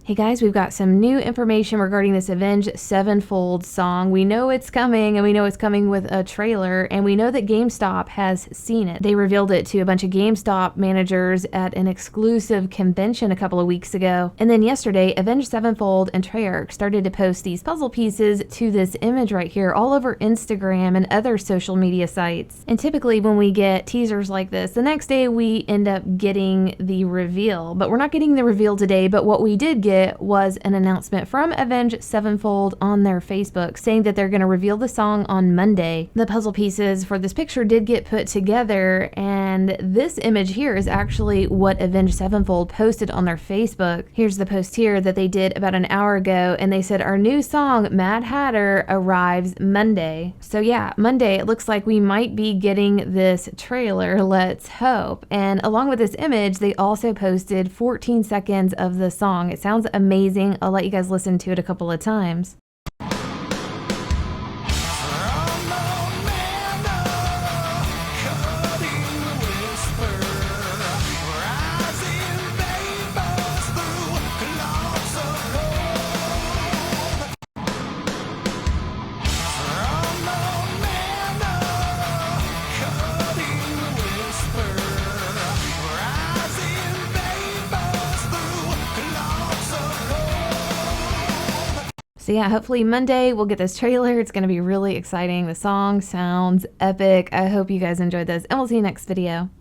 Hey guys, we've got some new information regarding this Avenged Sevenfold song. We know it's coming, and we know it's coming with a trailer, and we know that GameStop has seen it. They revealed it to a bunch of GameStop managers at an exclusive convention a couple of weeks ago. And then yesterday, Avenged Sevenfold and Treyarch started to post these puzzle pieces to this image right here all over Instagram and other social media sites. And typically when we get teasers like this, the next day we end up getting the reveal. But we're not getting the reveal today, but what we did get was an announcement from Avenged Sevenfold on their Facebook saying that they're going to reveal the song on Monday. The puzzle pieces for this picture did get put together, and this image here is actually what Avenged Sevenfold posted on their Facebook. Here's the post here that they did about an hour ago, and they said our new song Mad Hatter arrives Monday. So yeah, Monday it looks like we might be getting this trailer, let's hope. And along with this image, they also posted 14 seconds of the song. It sounds amazing. I'll let you guys listen to it a couple of times. So yeah, hopefully Monday we'll get this trailer. It's going to be really exciting. The song sounds epic. I hope you guys enjoyed this, and we'll see you next video.